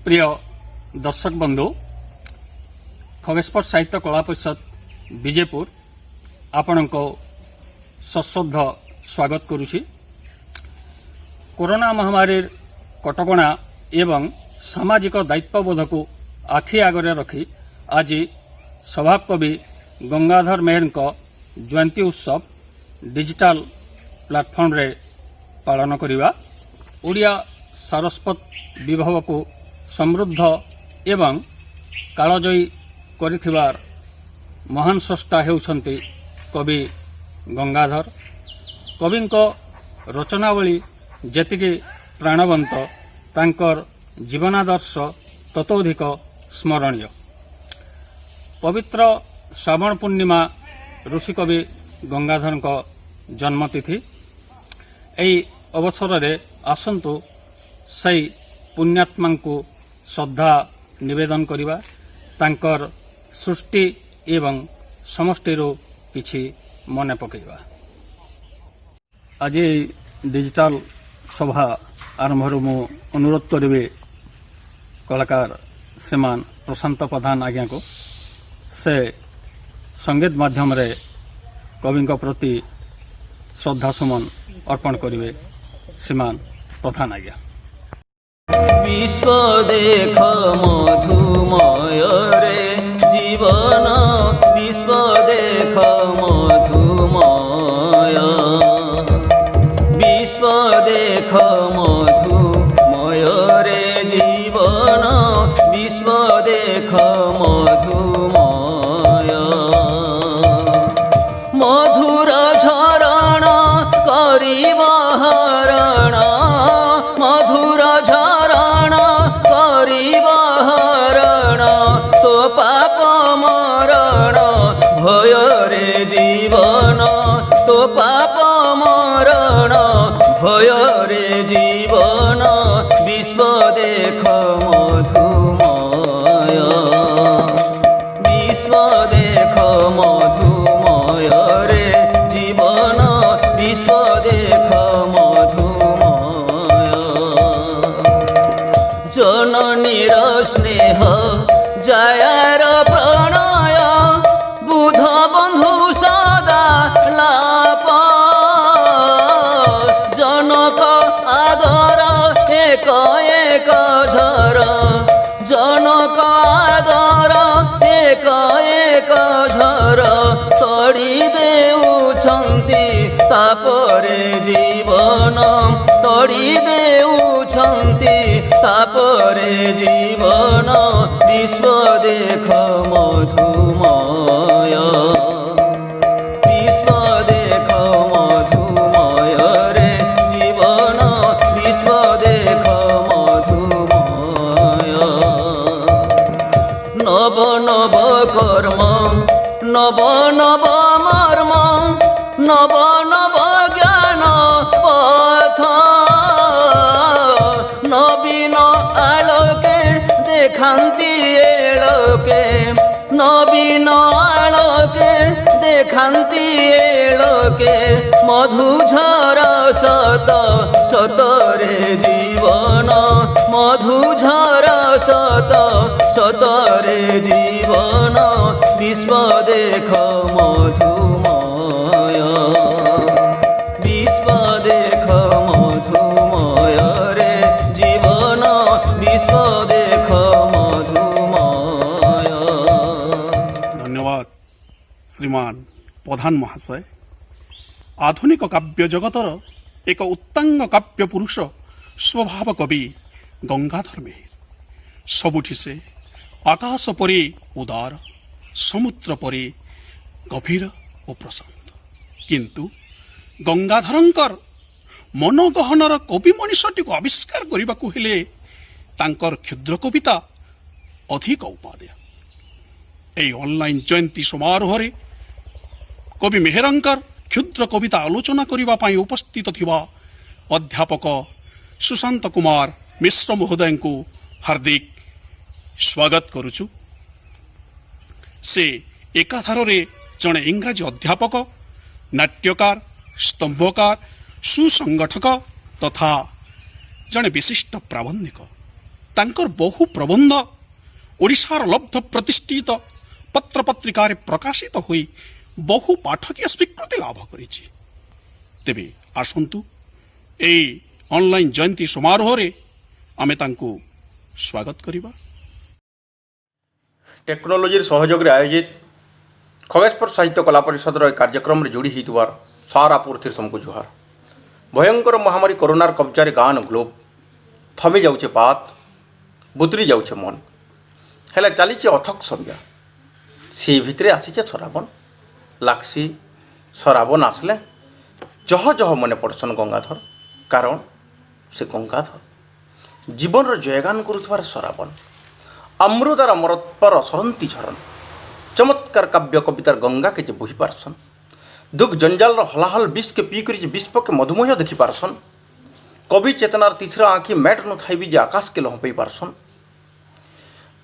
प्रिय दर्शक बंधु खगेश्वर साहित्य कला परिषद विजयपुर आपण को सश्रद्ध स्वागत करुछि। कोरोना महामारी कटकणा एवं सामाजिक दायित्वबोध को आखि आगरे रखी आज स्वभाव कवि गंगाधर मेहर जयंती उत्सव डिजिटल प्लेटफॉर्म रे पालन करिबा ओडिया सारस्वत विभव को समृद्ध एवं कालजयी करिथिबार महान स्रष्टा हेउछंती कवि गंगाधर। कविंको रचनावली जेतिकी प्राणवंत तांकर जीवनादर्श ततोधिक स्मरणीय। पवित्र श्रावण पूर्णिमा ऋषिकवि गंगाधर जन्मतिथि। एई अवसर रे आसंतु सही पुण्यात्मा को श्रद्धा निवेदन करिबा तांकर सृष्टि एवं समष्टि किछि मने पकेबा। आज डिजिटल सभा आरंभ मु अनुरोध करिबे कलाकार श्रीमान प्रशांत प्रधान आज्ञा को से संगीत माध्यम रे कवि प्रति श्रद्धा सुमन अर्पण करिवे। श्रीमान प्रधान आज्ञा। विश्व देख मधुमय रे जीवन विश्व देख मधुमय विश्व देख मधुमय रे जीवन विश्व देख मधुमय मधुर झरण करिब हरण मधुर झरण करिब हरण तो पाप मरण भय रे जीवन तो पाप मरण भय रे जीवन विश्व देख मधुमय विश्व देख मधुमय रे जीवन विश्व देख मधुमय जननीर स्नेह जयार प्रणय बुध बंधु सदा लाप जनक आदर एक एक झर जनक आदर एक एक झर तड़ी देउछंती तापरे जीवन तड़ी देउछंती तापरे जीवन विश्व देख मधुमय विश्व देख मधुमय रे जीवन विश्व देख मधुमय नव नव कर्म नव नव मर्म नव नव ज्ञान पथ नवीन आलोके देखान्ति एलोके नवीन आलोके देखान्ति एलोके मधुझर सत सतरे जीवन मधुझर सत सतरे जीवन विश्व देख मधुमय विश्व देख मधुमय रे जीवन विश्व देख मधुमय। धन्यवाद श्रीमान प्रधान महाशय। आधुनिक काव्य जगतर एक उत्तंग काव्य पुरुष स्वभाव कवि गंगाधर मेहर सबुठी से आकाश परी उदार समुद्र परी गभीर और प्रशांत किंतु गंगाधरंकर मनगहनर कवि मनीषटी को आविष्कार करने को हेले तांकर क्षुद्र कविता अधिक उपादेय। এই ऑनलाइन जयंती समारोह रे कवि मेहरंकर क्षुद्र कविता आलोचना करने पाई उपस्थित थिबा अध्यापक सुशांत कुमार मिश्र महोदय को हार्दिक स्वागत करुचु। से एकाधार रे जड़े इंग्राजी अध्यापक नाट्यकार स्तंभकार सुसंगठक तथा जड़े विशिष्ट प्राबंधिक ତାଙ୍କର ବହୁ ପ୍ରବନ୍ଧ ଓଡ଼ିଶାର ଲବ୍ଧ ପ୍ରତିଷ୍ଠିତ ପତ୍ରପତ୍ରିକାରେ ପ୍ରକାଶିତ ହୋଇ ବହୁ ପାଠକୀୟ ସ୍ୱୀକୃତି ଲାଭ କରିଛି। ତେବେ ଆସନ୍ତୁ ଏହି ଅନଲାଇନ୍ ଜୟନ୍ତୀ ସମାରୋହରେ ଆମେ ତାଙ୍କୁ ସ୍ୱାଗତ କରିବା। टेक्नोलोजी सहयोग आयोजित खगेश्वर साहित्य कला परिषद कार्यक्रम में जोड़ी होइतबार सारा पुरथी तुमको जुहार। भयंकर महामारी कोरोनार कब्जार गान ग्लोब थमी जाऊे पात बुतरी जाऊे मन हेला चली अथक संज्ञा से भितर आसीचे सराबन लागसी सराबन आसले जह जह मन पड़सन गंगाधर कारण से गंगाधर जीवन जयगान करुवार सराबन अमृतार अमरत्वर सरंती झरन चमत्कार काव्य कवितार गंगा के जे बोही पारसन दुख जंजाल हलाहल विष के पी कर विश्व के मधुमेह देखी पारसन कवि चेतनार तीसरा आँखी मैट न थाई जे आकाश के लहपई पारसन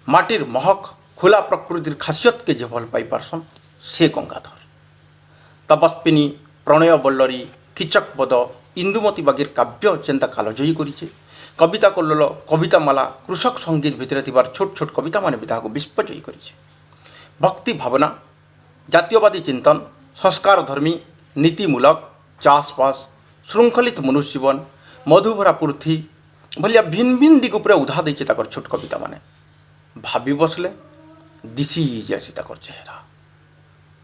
माटिर महक खुला प्रकृतिर खासियत के जे भल पाई पारसन से गंगाधर तपस्विनी प्रणय बल्लरी किचक पद इंदुमती बागीर काव्य जेंता कालजयी करिछे कविता कल्लोल कविता माला कृषक संगीत भितर थिबार छोट छोट कविता माने विधा को विश्वजयी करिछे भक्ति भावना जातीयवादी चिंतन संस्कार धर्मी नीतिमूलक चाषबास श्रृंखलित मनुष्य जीवन मधुभरा पृथ्वी भलिया भिन्न भिन्न दिग उपर उधा देछे ताकर छोट कविता माने भाबी बसले दिशी जासी ताकर चेहरा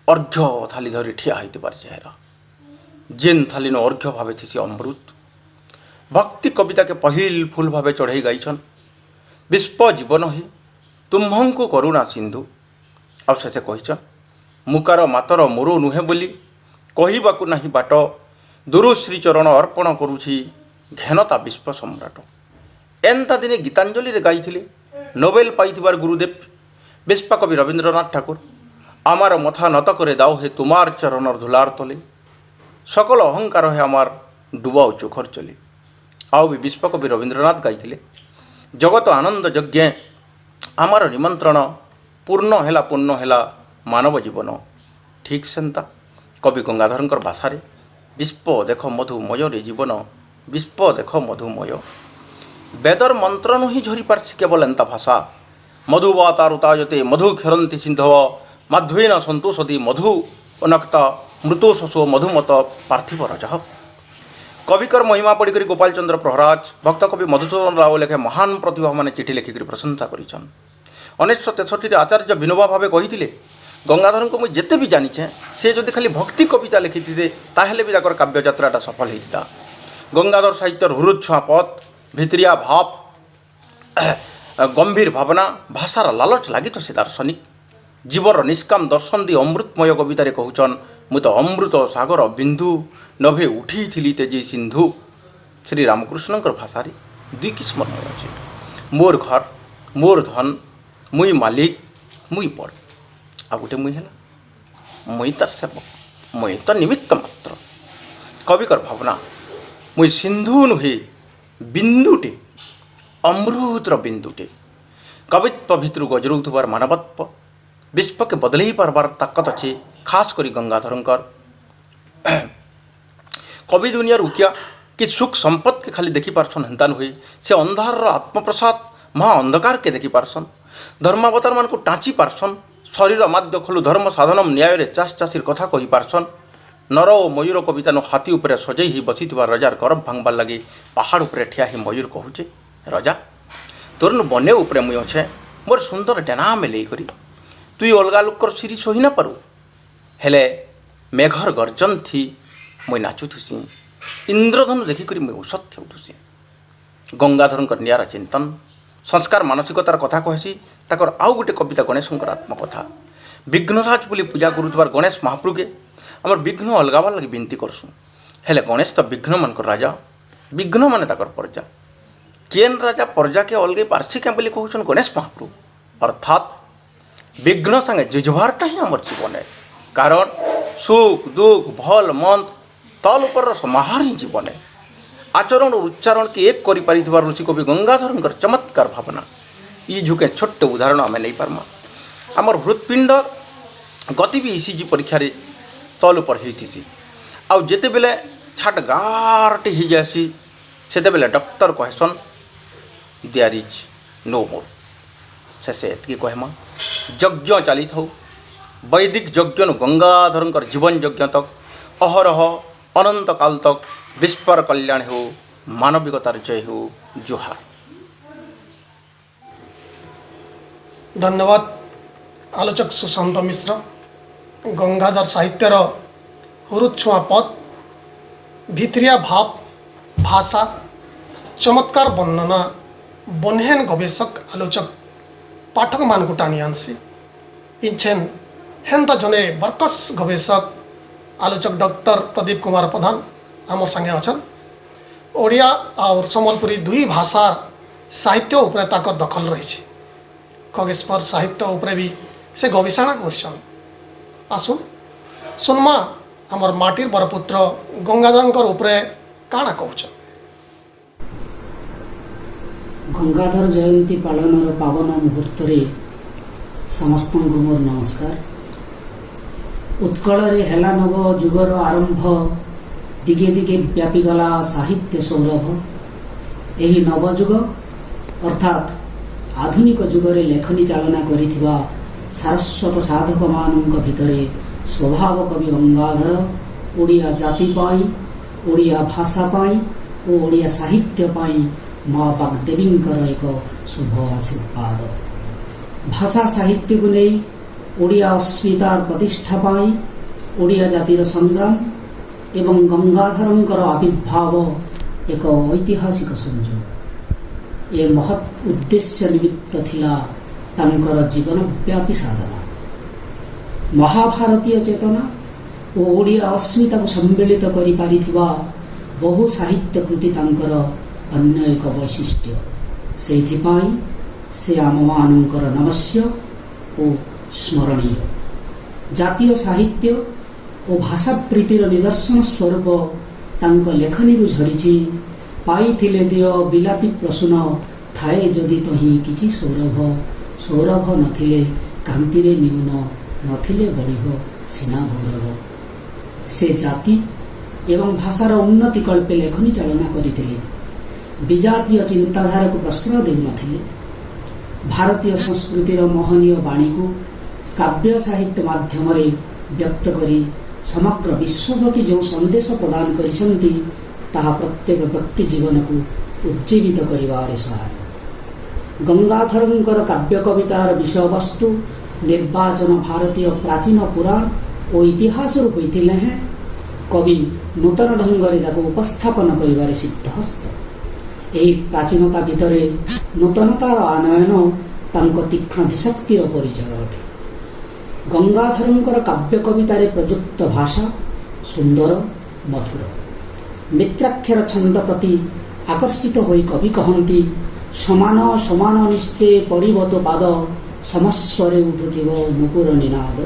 अर्घ्य थाली धरी ठिया होइतिबार चेहरा जेन थाली न अर्घ्य भावे थिसी अमृत भक्ति कविता के पहिल फूल भावे चढ़ई गाइछन विश्व जीवन ही तुम्भंकु करुणा सिंधु आउ से कहिछन मुकार मातर मोर नुहे बोली कहिबाकु नाही बाट दुरु श्री चरण अर्पण करुछि घेनता विश्व सम्राट एंता दिने गीतांजलि रे गाइथिले नोबेल पाइथिबार गुरुदेव विश्वकवि रवींद्रनाथ ठाकुर आमार मथा नत करे दाओ हे तुमार चरणर धुलार तले सकल अहंकार है आमार डुबाओ चोखर चले आउ भी विश्वकवि रवींद्रनाथ गाइथिले जगत आनंद यज्ञ आमार निमंत्रण पूर्ण हेला पूर्ण हेला मानव जीवन ठीक सेंता कवि गंगाधरंकर भाषारे विश्व देख मधुमय रे जीवन विश्व देख मधुमय वेदर मंत्र नु ही झरी पारछि केवल एंता भाषा मधुवातारुतायते मधु क्षरंती सिंधव माध्वेन संतोषदी मधु अनक्त मृतोशो मधुमत पार्थिव रजः कविकर महिमा पढ़िक गोपाल चंद्र प्रहराज भक्त कवि मधुसूदन राव लेखे महान प्रतिभा माने चिठी लिखिक प्रशंसा करिछन 1963 आचार्य विनोबा भावे कही गंगाधर को मुझे जिते भी जानीचे से जो खाली भक्ति कविता लिखि थे ताहले भी ताकर काव्य यात्राटा सफल होता गंगाधर साहित्यर हुरुद छुआ पथ भितरिया भाव गंभीर भावना भाषार लालच लगी तो से दार्शनिक जीवर निष्काम दर्शन दी अमृतमय कवितार कहूचन मु तो अमृत सागर बिंदु नभे उठी थी तेजी सिंधु श्री रामकृष्णकर भाषार दुई किस्म अच्छे मोर घर मोर धन मुई मालिक मुई पड़ आ गोटे मुई है मुई तार सेवक मुई तो निमित्त मात्र कविकर भावना मुई सिंधु नुहे बिंदुटे अमृतर बिंदुटे कवित्व भितर गजरुथबार मानवत्व विश्व के बदल पार्बार ताकत अच्छे खास करी गंगाधरंकर कवि दुनिया रुकिया कि सुख संपद के खाली देखी पारसन हेन्ता नुहे से अंधार आत्मप्रसाद महा अंधकार के देखी पारसन धर्मावतार मान को टाँची पारसन शरीर माध्य खोलु धर्म साधनम न्याय रे चाष चाषीर कथा कही पारसन नर और मयूर कविता नो हाथी उपरे सजई ही बसी रजार गरब भांगबार लगे पहाड़ उपरे ठिया ही मयूर कहूचे रजा तोर नु बने उपरे मुई अच्छे मोर सुंदर डेना में लेकरी तुई अलगा लोकर सिरी सही ना पारू हेले मेघर गर्जन थी मुई नाचुथुसी इंद्रधनु देखिक मुई औषध उठुसी गंगाधरंकर नियारा चिंतन संस्कार मानसिकतार कथा कहसी ताकर आउ गोटे कविता गणेशंकर आत्मकथा विघ्नराज बोली पूजा करुवार गणेश महाप्रभु के आमर विघ्न अलगाबार लगे विनती करसु हेले गणेश तो विघ्न मानकर राजा विघ्न माने ताकर प्रजा केन राजा प्रजा के अलगे पार्सी क्या बोली कहून गणेश महाप्रभु अर्थात विघ्न संगे जुझबारटा ही आमर जीवन है कारण सुख दुख भल मंद तल उपर समाहार ही जीवन है आचरण और उच्चारण के एक करी ऋषि कवि गंगाधरंकर चमत्कार भावना ये झुके छोट उदाहरण आम नहीं पार्मा आमर हृत्पिंड गति भी ईसीजी परीक्षा तल उपर होती आउ जिते बेले छाट गारटे हो जासी से बेले डॉक्टर कहसन देयर इज नो मोर शेषे एतकी कहमा यज्ञ चली था वैदिक यज्ञ गंगाधर जीवन यज्ञ तक अहरह अनंत काल तक विश्वर कल्याण हो मानविकतार जय हो जुहार। धन्यवाद आलोचक सुशांत मिश्र। गंगाधर साहित्यर हुरुछुआ पद भित्रिया भाव भाषा चमत्कार वर्णना बन्हेन गवेषक आलोचक पाठक मान को टाणी आनसी इनछेन हेन्ता जने बर्कस गवेषक आलोचक डॉक्टर प्रदीप कुमार प्रधान आम संगे अछन। ओडिया और सम्बलपुरी दुई भाषा साहित्य उपरे ताकर दखल रही। खगेश्वर साहित्य उपरे भी से गवेषणा करछन। आसुन सुनमा आमर माटिर बरपुत्र गंगाधर उपरे काना कहछन। गंगाधर जयंती पालनर पावन मुहूर्त समस्त मोर नमस्कार। उत्कल हेला नव जुगर आरंभ दिगे दिगे व्यापीगला साहित्य सौरभ। यही नवजुग अर्थात आधुनिक जुगरे लेखनी चालना करिथिबा सारस्वत साधक मानक भितरे स्वभाव कवि गंगाधर ओडिया जाति पाई ओडिया भाषा पाई और ओडिया साहित्य पाई माँ बागदेवींकर एक शुभ आशीर्वाद। भाषा साहित्य को नहीं ओडिया अस्मितार प्रतिष्ठा पाई ओडिया जातिर संग्राम एवं गंगाधरंकर आविर्भाव एक ऐतिहासिक संयोग। ये महत् उद्देश्य निमित्त थिला तांकर जीवनव्यापी साधना। महाभारतीय चेतना और ओडिया अस्मिता को सम्मिलित करि पारिथिबा बहु साहित्य कृति तांकर अन्य एक वैशिष्ट्य। सेथिपाई से आममानंकर नमस्य और स्मरणीय। जातीय साहित्य और भाषा प्रीतिर निदर्शन स्वरूप तांक लेखनी झरीची पाइथिले दिय बिलाती प्रसून थाए जदि तही किछि सौरभ सौरभ नथिले कांतिरे न्यून नथिले बढ़िब सीना गौरव। से जाति एवं भाषार उन्नति कल्पे लेखनी चालना करथिले। विजातीय चिंताधारा को प्रश्रय देउनथिले। भारतीय संस्कृतिर महनीय वाणी को काव्य साहित्य माध्यम व्यक्त करी समग्र विश्वप्रति जो संदेश प्रदान करिसेंती ताहा प्रत्येक व्यक्ति जीवन को उज्जीवित करिवारे सहाय। गंगाधरंकर काव्य कवितार विषय वस्तु निर्वाचन भारतीय प्राचीन पुराण और इतिहास होइतिले हैं। कवि नूतन ढंगरे ताको उपस्थापन करिवारे सिद्धहस्त। यही प्राचीनता भितरे नूतनतार आनयन तांको तीक्ष्ण धीशक्तिर परिचय अटे। गंगाधरंकर काव्य कवितारे प्रयुक्त भाषा सुंदर मधुर। मित्राक्षर छंद प्रति आकर्षित होई कवि कहती समान समान निश्चय पड़िब तो पाद समस्वरे उठुथिब नुपुर निनाद।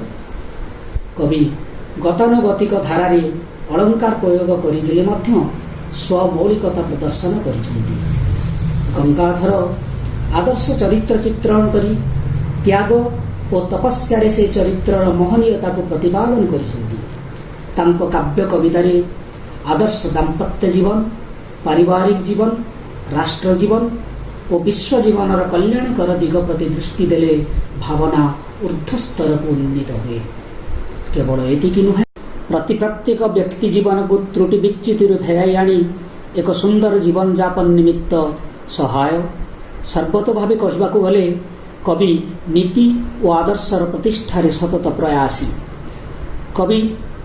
कवि गतानुगतिक धारारे अलंकार प्रयोग करिथिले मध्य स्वमौलिकता प्रदर्शन करिसेंती। गंगाधर आदर्श चरित्र चित्रण करी त्याग और तपस्या से चरित्रर महनीयता को प्रतिपादन करिसेंती। तांको काव्य कवितारे आदर्श दाम्पत्य जीवन पारिवारिक जीवन राष्ट्र जीवन और विश्व जीवनर कल्याणकर दिग प्रति दृष्टि देले भावना ऊर्ध्वस्तर को उन्नीत हुए। केवल एतिकी नुहे प्रति प्रत्येक व्यक्ति जीवन को त्रुटि विच्युतिर फेराई आनी एक सुंदर जीवन जापन निमित्त सहाय। सर्वतोभावे कहबाकू गले कवि नीति और आदर्शर प्रतिष्ठार सतत प्रयासी। कवि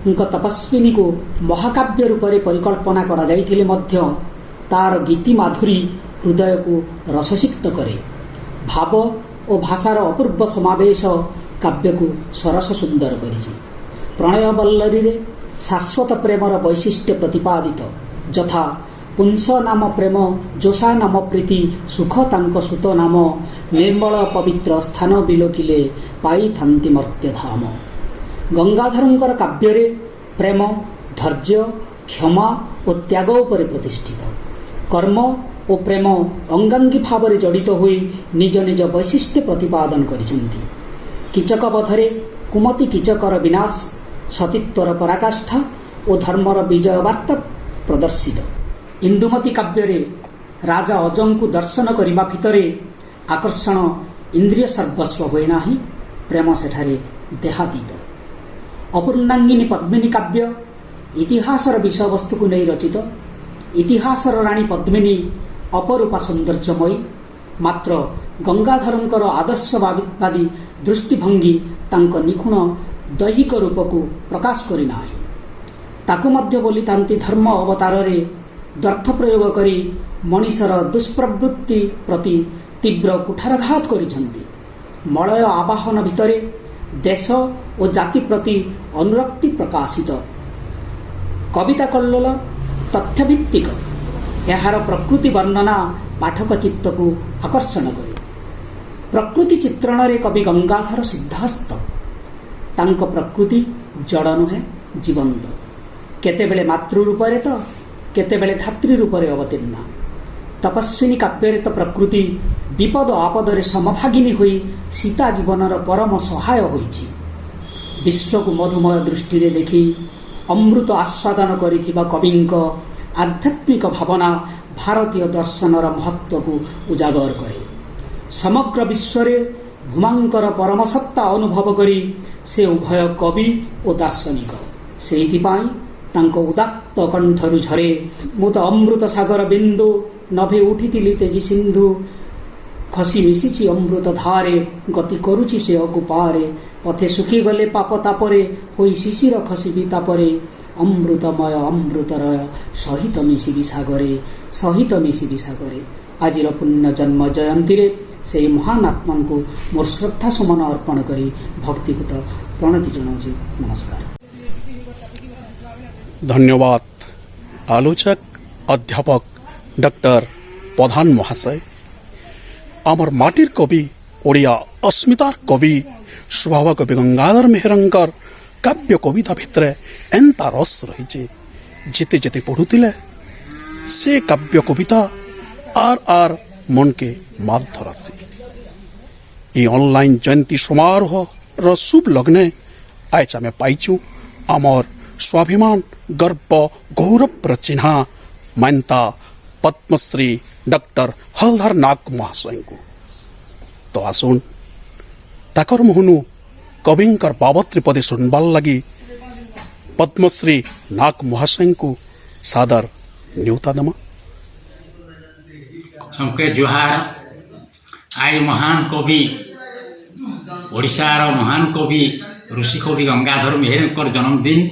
तपस्विनी को महाकाव्य रूप से परिकल्पना करा जाइथिले मध्य तार गीति माधुरी हृदय को रससिक्त करे। भाव और भाषार अपूर्व समावेश काव्य को सरस सुंदर करिछि। प्रणय बल्लरी रे शाश्वत प्रेमर वैशिष्ट्य प्रतिपादित यथा पुंस नाम प्रेम जोशा नाम प्रीति सुख तांक सुत नाम निर्मल पवित्र स्थान बिलोकिले पाई थांति मर्त्य धाम। गंगाधरंकर काव्य प्रेम धैर्य क्षमा और त्याग उपरे प्रतिष्ठित। कर्म और प्रेम अंगांगी भाव में जड़ित हुई निज निज वैशिष्ट्य प्रतिपादन करिसेंती। कीचक बधरे कुमति कीचकर विनाश सतीत्वर पराकाष्ठा और धर्मर विजय वार्ता प्रदर्शित। इंदुमती काव्य राजा अजंकु दर्शन करने भितर आकर्षण इंद्रिय सर्वस्व हुए ना प्रेम सेठारे देहातीत। अपूर्णांगिनी पद्मिनी काव्य इतिहासर विषय वस्तु को नहीं रचित। इतिहासर राणी पद्मिनी अपरूपा सौंदर्यमयी, मात्र गंगाधरंकर आदर्शवादी दृष्टिभंगी तांको निखुण दैहिक रूप को प्रकाश करिना। ताकु मध्य बोलितांती धर्म अवतार रे दर्थ प्रयोग करी मनीषर दुष्प्रवृत्ति प्रति तीव्र कुठारघात करिसंती। मलय आवाहन भितरे देश और जाति प्रति अनुरक्ति प्रकाशित। कविता कल्लोल तथ्यभित्तिक, यार प्रकृति वर्णना पाठक चित्त को आकर्षण करे। प्रकृति चित्रण रे कवि गंगाधर सिद्धहस्त। तांको प्रकृति जड़ नुहे, जीवंत। केतेबेले मातृ रूपरे तो केतेबेले धातृ रूपरे अवतीर्णा। तपस्विनी काव्य तो प्रकृति विपद आपदरे समभागिनी होई सीता जीवनर परम सहाय होईछि। विश्व को मधुमय दृष्टि रे देखी अमृत आस्वादन करिथिबा कविंक आध्यात्मिक भावना भारतीय दर्शनर महत्व को उजागर करे। समग्र विश्व रे भूमांकर परम सत्ता अनुभव करी से उभय कवि और दार्शनिक। सेइथिपाई तांको उदात्त कंठरु झरे मुत अमृत सागर बिंदु। नभे उठितिली तेजी सिंधु, खसी मिशिछि अमृत धारे। गति करुछि से अगुपारे, पथे सुखी गले पाप तापरे। होई शिशिर खसिबि तापरे, अमृतमय अमृतरय सहित मिशिबि सागरे, सहित मिशिबि सागरे। आजिर पुण्य जन्म जयंती रे से महान आत्मा को मोर श्रद्धा सुमन अर्पण करी भक्तिगत प्रणति जनाऊँ। नमस्कार। धन्यवाद आलोचक अध्यापक डॉक्टर प्रधान महाशय। आमर माटिर कवि ओडिया अस्मितार कवि स्वभाव कवि गंगाधर मेहरंकर काव्य कविता भितर एंता रस रही जेते जेते पढ़ुले से काव्य कविता आर आर मन के मात धरासी। ये ऑनलाइन जयंती समारोह र शुभ लग्ने आज आम पाइचु आमर स्वाभिमान गर्व गौरव चिन्हा मानता पद्मश्री डॉक्टर हलधर नाग महाशय को। तो आसुन ताकर मुहनु कविंकर बाबत्री पदे सुनबार लगी पद्मश्री नाग महाशय को सादर न्योता दमा। सबके जुहार। आज महान कवि ओडिशार महान कवि ऋषि कवि गंगाधर मेहरंकर जन्मदिन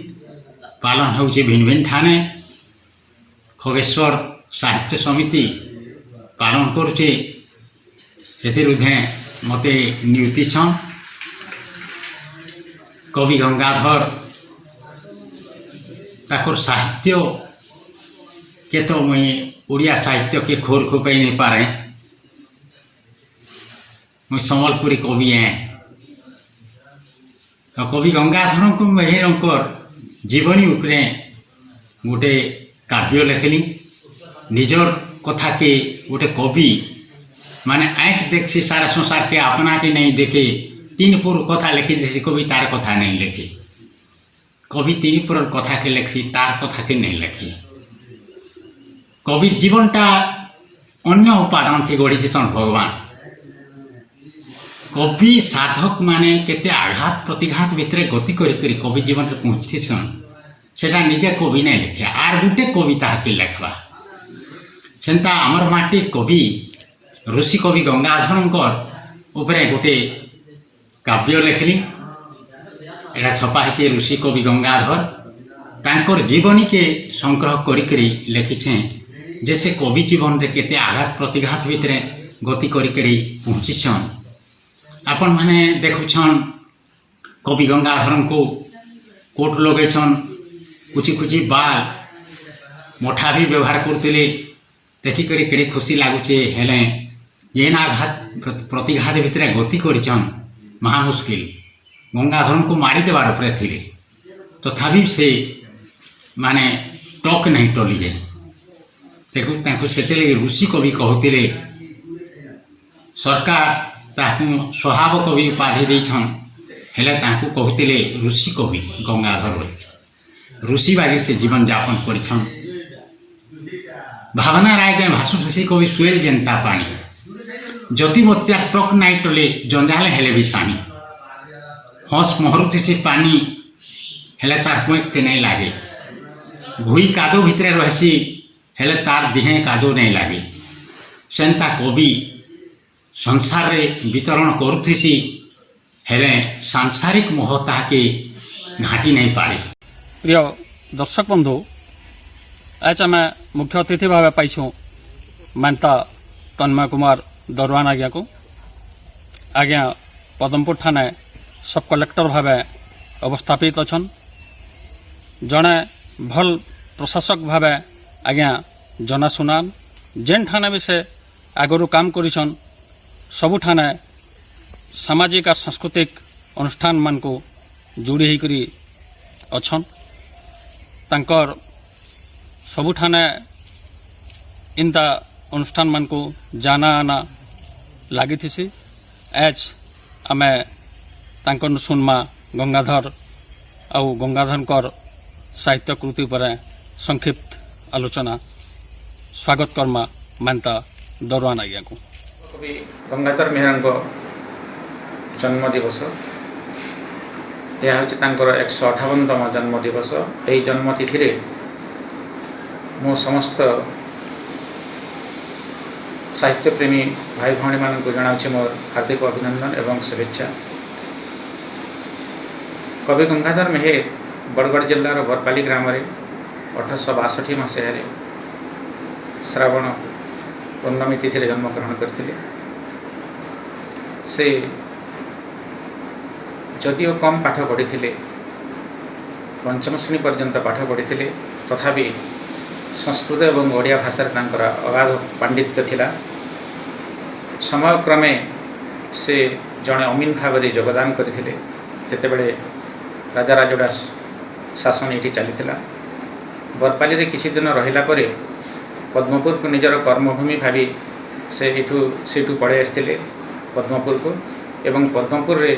पालन होउछि भिन्न भिन्न ठाने। खगेश्वर साहित्य समिति पालन करुचे से मते नियुक्ति छन। कवि गंगाधर ताकर साहित्य के तो मुई ओडिया साहित्य के खोर खोपाई नहीं पारे। मुई सम्बलपुरी कवि हैं। तो कवि गंगाधर को मेहरंकर जीवनी उपरे गोटे काव्य लिखली। निजर कथा के गोटे कवि माने आँख देखसी सारा संसार के अपना के नहीं देखे। तीन पुर कथा लिखी देसी कवि तार कथा नहीं लिखे। कवि तीन पुर कथा के लिखसी तार कथा के नहीं लिखे। कविर जीवनटा अन्य उपादान थी गढ़ी भगवान। कवि साधक माने केते आघात प्रतिघात भितर गति करी कवि जीवन में पहुँची सेटा निजे कवि नहीं लिखे आर गुटे कविता के लिखवा। सेंता आमर माटी कवि ऋषि कवि गंगाधरंकर उपरे गोटे काव्य लिखली। एटा छपा है ऋषि कवि गंगाधर तांकर जीवनी के संग्रह करी लिखिछे। जैसे कवि जीवन रे केते आघात प्रतिघात भितर गति करी पहुँचीछन। आपण माने देखुछन कवि गंगाधर को कोट लगेछन। कुची कुची बाल मोठा भी व्यवहार करते देखिक केड़े खुशी लगुचे। हेले जेन आघात प्रतिघात भितर गति करिछन महा मुश्किल। गंगाधर को मारी देवार उपरे थिले तथापि से माने टक नहीं टली जाए। देखु ताकू सेते ऋषि कवि कहते सरकार ताकू स्वभाव कवि उपाधि देछन। हेले ताकू कहते ऋषि कवि गंगाधर ऋषि बागी से जीवन यापन करिछन। भावना राय जे भाषु ऋषि कवि सुएल जनता पानी जति मत्या टक नाई टले जंजाल हेले भी सानी हंस महरुथिसी पानी हेले तार कुएते नहीं लागे भूई कादो भितरे रहसी हेले तार दिहे कादो नहीं लागे सेंता कवि संसार रे वितरण करुथिसी हेले सांसारिक मोह ताके घाटी नहीं पारे। प्रिय दर्शक बंधु आज आम मुख्य अतिथि भाव पाइछुँ मानता तन्मय कुमार दरवान आज्ञा को आज्ञा पदमपुर थाना सब कलेक्टर भाव अवस्थापित अछन जड़े भल प्रशासक भाव आज्ञा जनाशुना जेन थाना भी से आगरू काम करिछन सबु थाना सामाजिक और सांस्कृतिक अनुष्ठान मान को जोड़ी होकर अछन तांकर सबु थाना इनता अनुष्ठान मान को जाना आना लगी थी आज आम तांकर सुनमा गंगाधर आउ गंगाधर साहित्य कृति पर संक्षिप्त आलोचना स्वागत कर्मा मानता दरवान आज्ञा को कवि गंगाधर मेहर जन्म दिवस यह हूँ 158तम जन्म दिवस। यही जन्म तिथि मो समस्त साहित्य प्रेमी भाई भाई मान जनाऊँ मोर हार्दिक अभिनंदन एवं शुभेच्छा। कवि गंगाधर मेहर बरगढ़ जिलार बरपाली ग्राम 1862 मसीह श्रावण पूर्णमी तिथि जन्म ग्रहण करते। से जदिओ कम पाठ पढ़ी पंचम श्रेणी पर्यंत पाठ पढ़ी तथापि संस्कृत एवं ओडिया भाषा अगाध पांडित्य थिला। समय क्रमे से जड़े अमीन भाव में योगदान करते जितेबले राजा राजोड़ा शासन ये चली बरपाली रे किसी दिन रहिला परे पद्मपुर को निजर कर्मभूमि भावी से पड़े आसते पद्मपुर को एवं पद्मपुर रे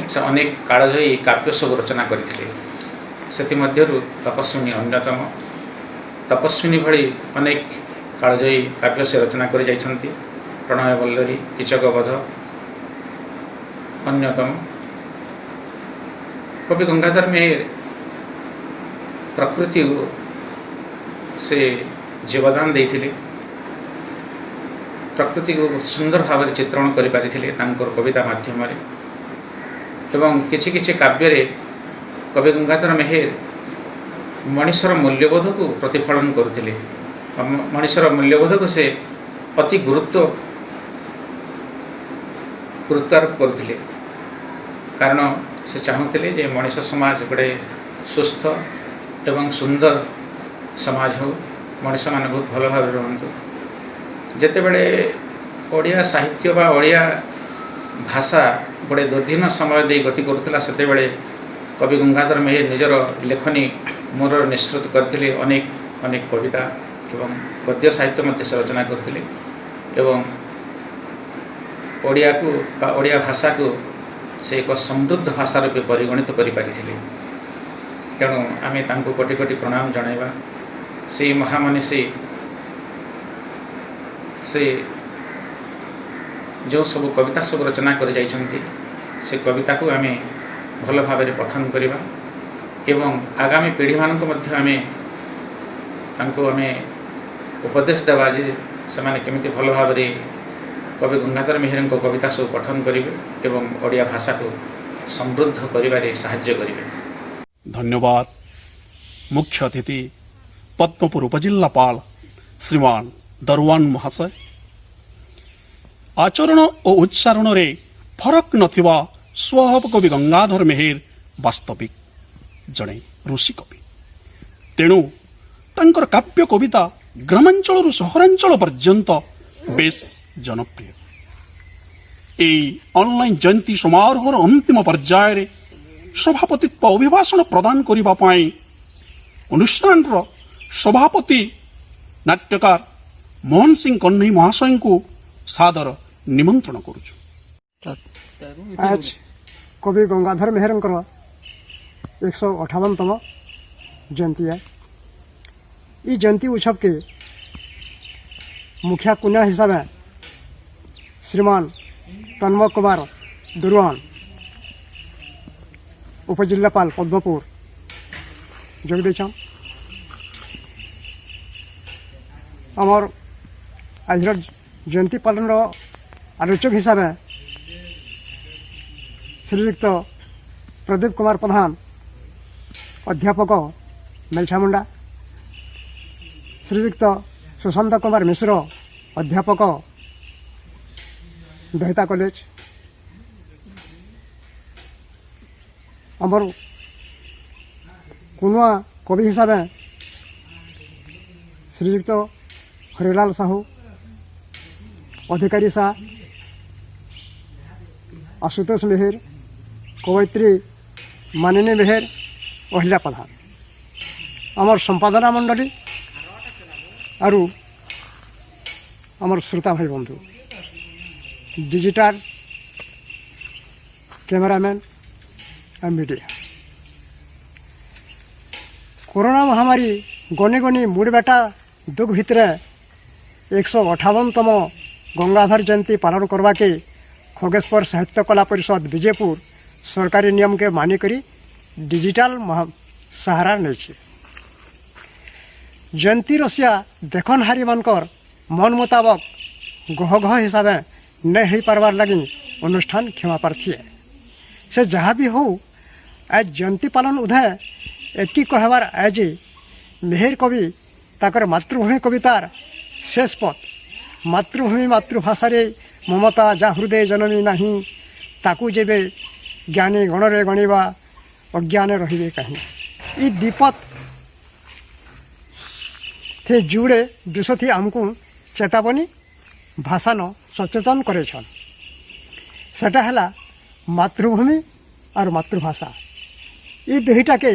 से अनेक कालजयी काव्य सब रचना करते। से तपस्विनी अन्यतम तपस्विनी भली अनेक कालजयी काव्य से रचना कर जाइछन्ति। प्रणय वल्लरी कीचकवध अन्यतम। कवि गंगाधर मेहर प्रकृति से जीवदान देइथिले प्रकृति को सुंदर भाव में चित्रण कर पारिथिले तांकर कविता माध्यम एवं किछि किछि काव्य रे कवि गंगाधर मेहर मनुष्यर मूल्यबोध को प्रतिफलन करुथिले। मनुष्यर मूल्यबोध को से अति गुरुत्वारोप करुथिले कारण से चाहूले जे मनुष्य समाज गोटे सुस्थ एवं सुंदर समाज हो मनुष्य मान बहुत भल भाव रुहतु। जेतेबेले ओडिया साहित्य बा ओडिया भाषा गोटे दुर्धीन समय दे गति करुला सेतेबेले कवि गंगाधर मेहर निजर लेखनी मोर निःसृत करथिले अनेक अनेक कविता एवं गद्य साहित्य मध्य से रचना करथिले एवं ओडिया को बा ओडिया भाषा को से एक समृद्ध भाषा रूपे परिगणित करि पारिथिले। तेणु आमे तांको कोटि कोटि प्रणाम जणाइबा। से महामनीषी से जो सब कविता सब रचना कर जाइछन्ति से कविता को आमे भल भाव में पठन करिबा एवं आगामी पीढ़ी मानक मध्य आमे तांको आमे उपदेश देवा जे सेमाने केमिति भल भाव में कवि गंगाधर मेहर कविता सब पठन करिवे एवं ओडिया भाषा को समृद्ध करिबारे सहाय्य करिवे। धन्यवाद। मुख्य अतिथि पद्मपुर उपजिल्लापाल श्रीमान दरवान महाशय। आचरण और उच्चारण रे फरक नथिबा स्वभाव कवि गंगाधर मेहर वास्तविक जड़े ऋषि कवि। तेणु तांकर काव्य कविता ग्रामांचल सहरांचल पर्यंत बेस जनप्रिय। ऑनलाइन जयंती समारोहर अंतिम पर्याय रे सभापतित्व अभिभाषण प्रदान करिबा पाई अनुष्ठान सभापति नाट्यकार मोहन सिंह कन्हई महाशय को सादर निमंत्रण करुछु। आज कवि गंगाधर मेहर 158तम जयंती है। ये जयंती उत्सव के मुख्य कुन्या हिसाब में श्रीमान तन्मय कुमार दुरुआन उपजिल्लापाल पद्मपुर जोग देछन। आमर आज जयंती पालन आलोचक हिसाब से श्रीयुक्त प्रदीप कुमार प्रधान अध्यापक मेलछामुंडा, श्रीयुक्त सुशांत कुमार मिश्र अध्यापक दहिता कॉलेज, आमर कुनुआ कवि हिसाब से श्रीयुक्त हरिलाल साहू, अधिकारी शाह, आशुतोष मेहर, कवयित्री मानिनी मेहर, अहिल्या प्रधान, आमर संपादना मंडली आरु आमर श्रोता भाई बंधु, डिजिटल कैमरामैन और मीडिया। कोरोना महामारी गनी गनी मुड़ बेटा दुख भितर 158तम गंगाधर जयंती पालन करवा के खगेश्वर साहित्य कला परिषद विजयपुर सरकारी नियम के मानी करी डिजिटल सहारा नहीं। जयंती रसिया देखन हारी मानकर मन मुताबक गह गह हिसाब से नहीं हो पार्बार लगी अनुष्ठान क्षमा प्रार्थी है। से जहाँ भी हो आज जयंती पालन उदय एति कहबार आज मेहर कवि ताकर मातृभूमि कवितार शेष पद मातृभूमि मातृभाषा ममता जा हृदय जननी नहीं ताकू जेबे ज्ञानी गणरे गणिबा अज्ञान रहिबे कहीं। ई दीपत थे जुड़े विषय थी आमको चेतावनी भाषा न सचेतन करे छन। सेटा हला मातृभूमि और मातृभाषा ई दुईटा के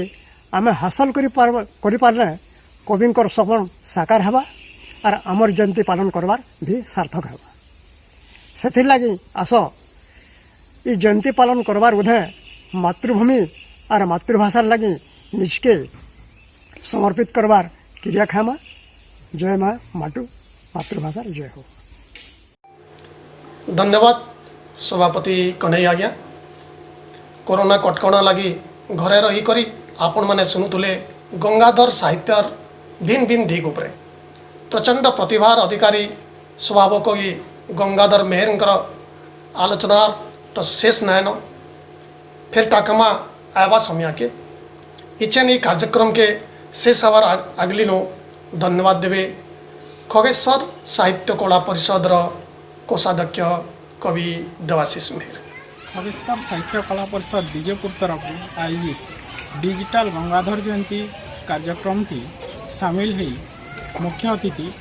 आमे हासिल करि पारले कविंकर सपन साकार हेबा और आमर जयंती पालन करवार भी सार्थक हेबा। से लगी आस ये जयंती पालन करवार उधे मातृभूमि और मातृभाषार लगी निजके समर्पित करवार क्रिया खामा। जय माँ माटू मातृभाषा जय हो। धन्यवाद सभापति कन्हैया आज्ञा। कोरोना कटकणा लगी घरे रही करी आपण माने सुनुले गंगाधर साहित्यर भिन्न भिन्न दिग उपरे प्रचंड प्रतिभार अधिकारी स्वभाव को ये गंगाधर मेहरंकर आलोचनार तो शेष नयन फिर टाकमा आवा समय के इच्छन ये कार्यक्रम के शेष हवार अगली नो धन्यवाद देवे खगेश्वर साहित्य कला परिषद कोषाध्यक्ष कवि देवाशीष मेहर। खगेश्वर साहित्य कला परिषद विजयपुर तरफ आयोजित डिजिटल गंगाधर जयंती कार्यक्रम की शामिल हुई मुख्य अतिथि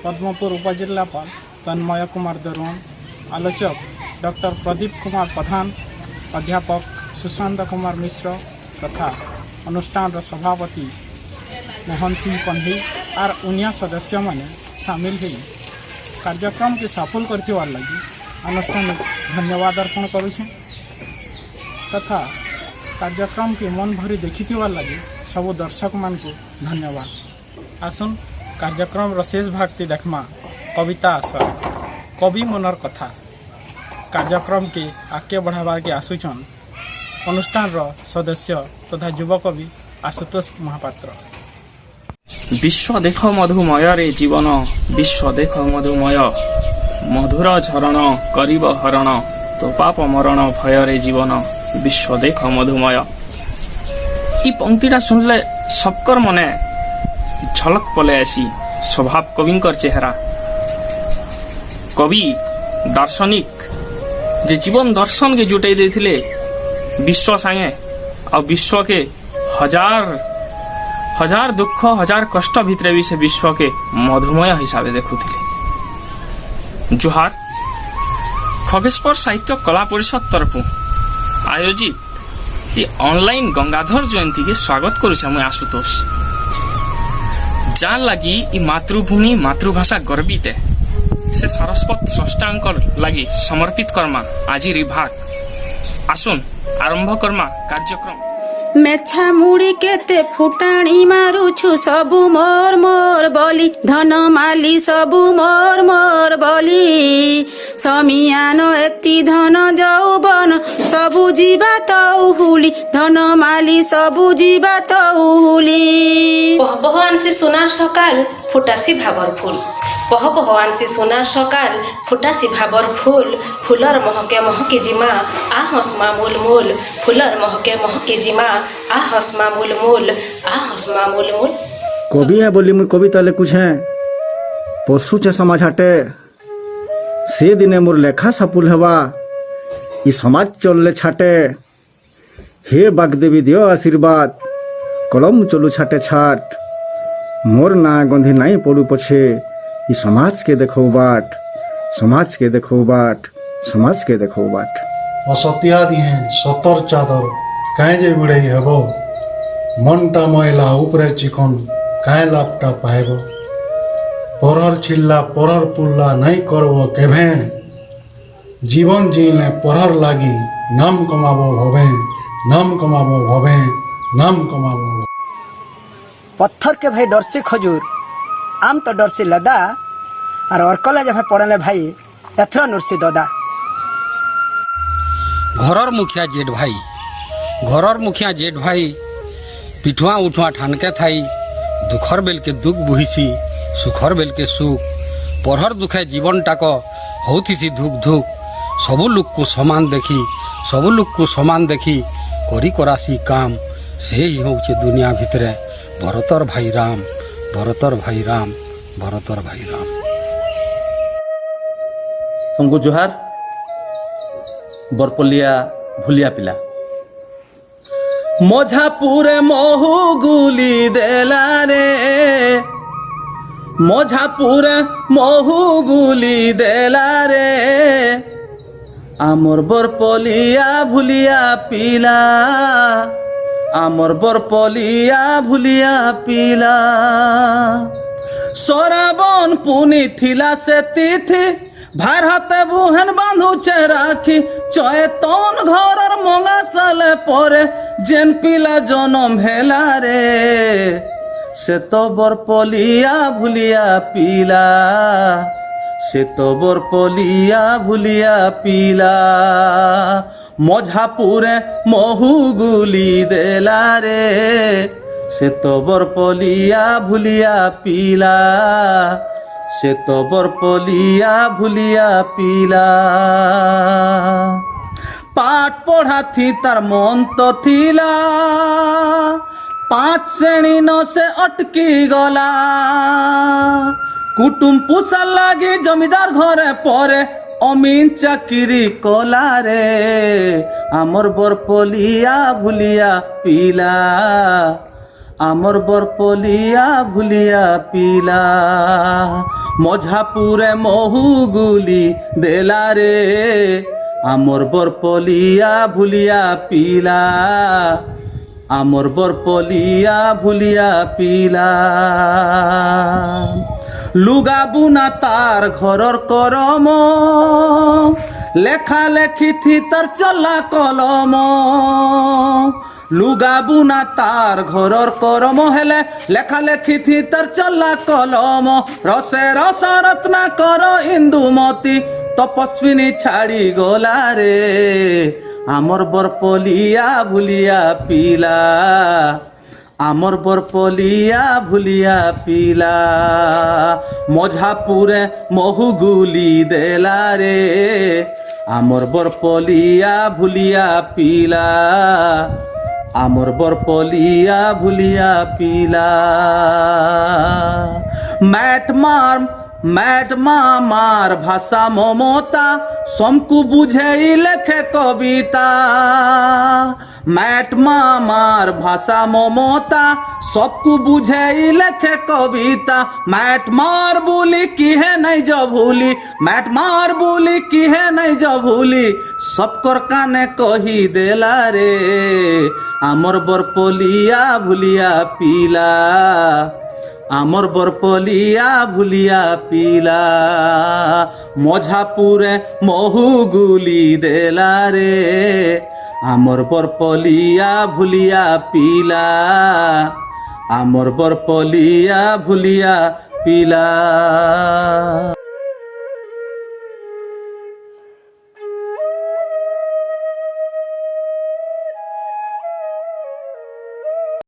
पद्मपुर उपजिल्लापाल तन्मय कुमार दरुआन, आलोचक डॉक्टर प्रदीप कुमार प्रधान, अध्यापक सुशांत कुमार मिश्र तथा अनुष्ठान सभापति मोहन सिंह पंधी और अन्य सदस्य मैंने शामिल हुई कार्यक्रम के सफल करने लगी अनुष्ठान धन्यवाद अर्पण करुछे तथा कार्यक्रम के मन भरी देखि लगी सब दर्शक मान को धन्यवाद। आसन कार्यक्रम शेष भाग ती देखमा कविता आसर कवि मनर कथा कार्यक्रम के आगे बढ़ावा के आसुचन अनुष्ठान सदस्य तथा युवा कवि आशुतोष महापात्र। विश्व देख मधुमय रे जीवन विश्व देख मधुमय मधुर झरण करिब हरण तो पाप मरण भय रे जीवन विश्व देख मधुमय। ई पंक्तिटा सुनले सबकर मने झलक पले आसी स्वभाव कविंकर चेहरा। कवि दार्शनिक जे जीवन दर्शन के जुटे देथिले विश्व संगे और विश्व के हजार दुख हजार कष्ट भितरे भी से विश्व के मधुमय हिसाब देखुथिले। जुहार खगेश्वर साहित्य कला परिषद तरफ आयोजित ये ऑनलाइन गंगाधर जयंती के स्वागत करुछे मैं आशुतोष। जान लगी ई मातृभूमि मातृभाषा गर्वित है से सरस्वत स्रष्टांकर लगी समर्पित कर्मा आज भाग आसुन आरंभ कर्मा कार्यक्रम। মেছা মুড়ি কেতে ফুটাণি মারুছু সবু মোর মোর বলি ধন মালি সবু মোর মোর বলি সমিয়ান এতি ধন যৌবন সবু ଯିବା তৌহুলি ধন মালি সবু ଯିବା তৌহুলি বহ বহ আনসি সোনার সকাল ফুটাসি ভাবর ফুল বহ বহ আনসি সোনার সকাল ফুটাসি ভাবর ফুল ফুলর মহকে মহকে জিমা আ হসমা মূল মূল ফুলর মহকে মহকে জিমা আ হসমা মূল মূল আ হসমা মূল মূল কবি হ্যাঁ বলি মুই কবিতা লেখুছে পশুছে সমাজ হাটে সে দিনে মোর লেখা সাপুল হেবা ই সমাজ চললে ছাটে হে বাগদেবী দিও আশীর্বাদ কলম চলু ছাটে ছাট মোর না গন্ধি নাই পড়ু পছে ই সমাজকে দেখো বাট সমাজকে দেখো বাট সমাজকে দেখো বাট অসতিয়া দিয়ে সতর চাদর কাঁ যে গুড়াই হব মনটা ময়লা উপরে চিকন কাঁ লাভটা পাইব পরর ছিল্লা পরর পুল্লা নাই করব কেভে জীবন জিলে পরর লাগি নাম কমাব ভবে नाम कमाबो भवे नाम कमाबो पत्थर के भाई डर से खजूर आम तो डर से लदा और अर्कला जब पड़े भाई एथर नूर से ददा घरर मुखिया जेठ भाई घरर मुखिया जेठ भाई पिठुआ उठुआ ठानके थाई दुखर बेल के दुख बुहिसी सुखर बेल के सुख पढ़र दुखे जीवन टाक होतीसी धुक धुक सबु लोक को समान देखी सबु लोक को समान देखी करी करासी काम से ही होचे दुनिया भितरे भरतर भाई राम भरतर भाई राम भरतर भाई राम शंकु जोहार बरपलिया भूलिया पिला मझापुरे महु गुली देला रे मझापुरे महु गुली देला रे आमर बरपलिया भूलिया पिला आमर बरपलिया भूलिया पिला सराबन पुनी थिला से तिथि भार हाथे बुहेन बांधुचे राखी चैतन घरर मंगा साले परे जेन पिला जनम हेला रे से तो बरपलिया भूलिया पिला से तो बरपलिया भूलिया पिला मझापुरे महु गुली देला रे से तो बरपलिया भूलिया पिला से तो बरपलिया भूलिया पिला पाठ पढ़ा थी तार मन तो थिला 5 श्रेणी न से अटकी गला कुटुम पुषा लगी जमीदार घरे परे अमीन चाकरी कला रे आमर बरपलिया भूलिया पिला आमर बरपलिया भूलिया पिला मझापुरे महु गुली देला रे आमर बरपलिया भूलिया पिला आमर बरपलिया भूलिया पिला लुगा बुना तार घरर करम लेखा लेखी थी तर चला कलम लुगा बुना तार घरर करम हेले लेखा लेखी थी तर चला कलम रसे रस रत्ना कर इंदुमती तपस्विनी छाड़ी गला रे आमर बरपलिया भूलिया पिला आमर बरपलिया भूलिया पिला मझापुरे महु गुली देला रे आमर बरपलिया भूलिया पिला आमर बरपलिया भूलिया पिला मैट मार भाषा ममता समकु बुझे लेखे कविता मैट मार भाषा ममता सबकु बुझे लेखे कविता मैट मार बोली की है नहीं जो भूली मैट मार बोली की है नहीं जो भूली सबकर काने कही देला रे आमर बरपलिया भूलिया पिला आमर बरपलिया भूलिया पिला मझापुरे महु गुली देला रे আমর বরপলিয়া ভুলিয়া পিলা আমর বরপলিয়া ভুলিয়া পিলা